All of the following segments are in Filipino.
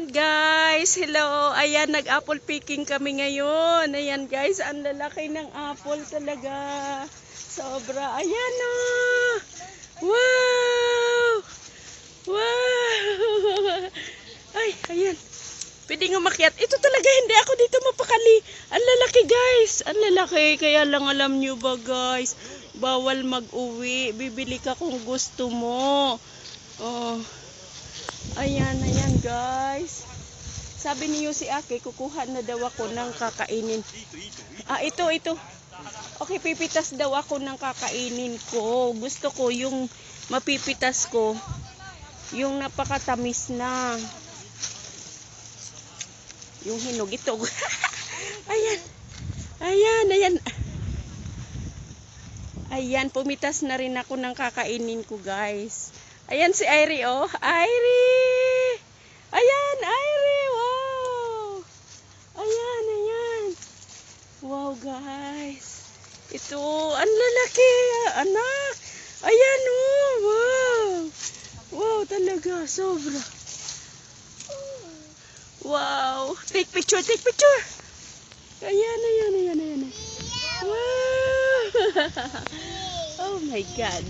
Ayan guys, hello. Ayan, nag-apple picking kami ngayon. Ayan guys, ang lalaki ng apple talaga. Sobra. Ayan o. Wow! Wow! Ay, ayan. Pwede nga makiat. Ito talaga, hindi ako dito mapakali. Ang lalaki guys. Ang lalaki. Kaya lang alam nyo ba guys, bawal mag-uwi. Bibili ka kung gusto mo. Oh. Ayan, ayan guys. Sabi niyo si Ake, kukuha na daw ako ng kakainin. Ah, ito. Okay, pipitas daw ako ng kakainin ko. Gusto ko yung mapipitas ko, yung napakatamis na. Yung hinog ito. Ayan. Ayan. Ayan, pumitas na rin ako ng kakainin ko guys. Ayan si Irie oh. Irie! Ayan, Irie! Wow! Ayan. Wow guys. Ito, ang lalaki. Anak. Ayan oh. Wow. Wow talaga. Sobra. Wow. Take picture. Ayan. Wow. Oh my God.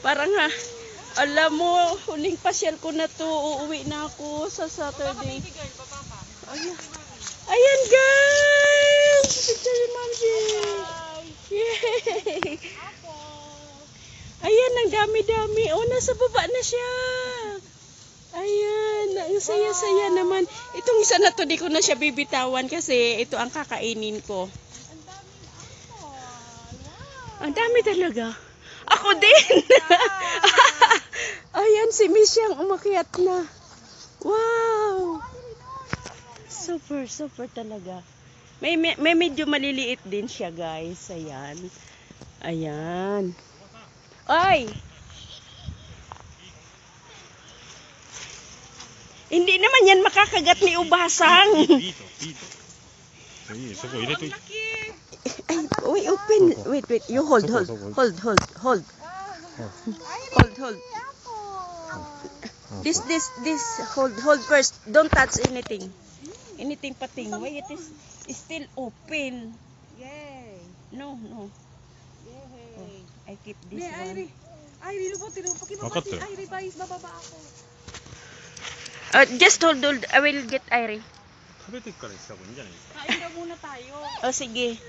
Parang alam mo, huling pasyal ko na to. Uuwi na ako sa Saturday. Ayan guys. Picture ni Mamsi. Yay. Ayan, ang dami-dami. Oh, nasa baba na siya. Ayan, ang saya-saya naman. Itong isa na to, di ko na siya bibitawan kasi ito ang kakainin ko. Ang dami talaga. Ako din. Ayan, si Miss yung umakyat na. Wow. Super talaga. May medyo maliliit din siya, guys. Ayan. Ay! Hindi naman yan makakagat ni Ubasang. Ay, open. Wait. You hold. This, hold first. Don't touch anything. Anything pating. Why it is still open? Yay. No. Yay. Oh, I keep this one. Irie, pakibaba si Irie, guys, bababa ako. Just hold. I will get Irie. Kain daw muna tayo. Oh, sige.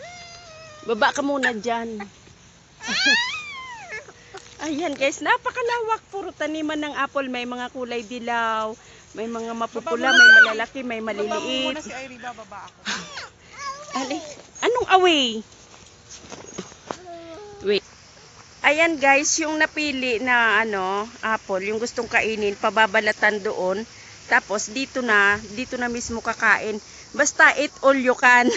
Baba ka muna dyan. Ayan guys, napakalawak. Puro taniman ng apple. May mga kulay dilaw, may mga mapupula, may malalaki, may Bababa maliliit. muna si Irie, bababa ako. Anong away? Wait. Ayan guys, yung napili na apple, yung gustong kainin, pababalatan doon. Tapos dito na mismo kakain. Basta eat all you can.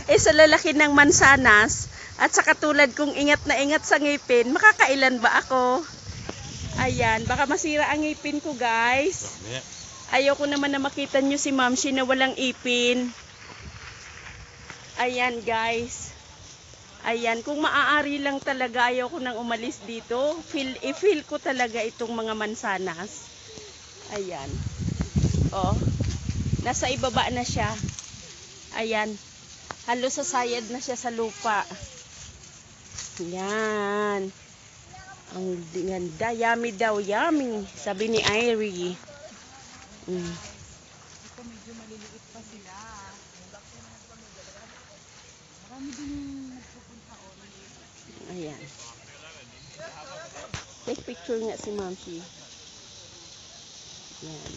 Sa lalaki ng mansanas at sa katulad kong ingat na ingat sa ngipin, makakailan ba ako? Ayan, baka masira ang ngipin ko guys. Ayoko naman na makita nyo si Mamsi na walang ipin. Ayan guys. Ayan, kung maaari lang talaga, ayaw ko nang umalis dito. I-feel ko talaga itong mga mansanas. Ayan. Oh, nasa ibaba na siya. Ayan. Halos sasayad na siya sa lupa. Ayan. Ang ganda. Yummy daw. Yummy. Sabi ni Irie. Ito medyo maliliit pa sila. Marami din nagpupunta o. Ayan. Take picture nga si Mamsi. Ayan.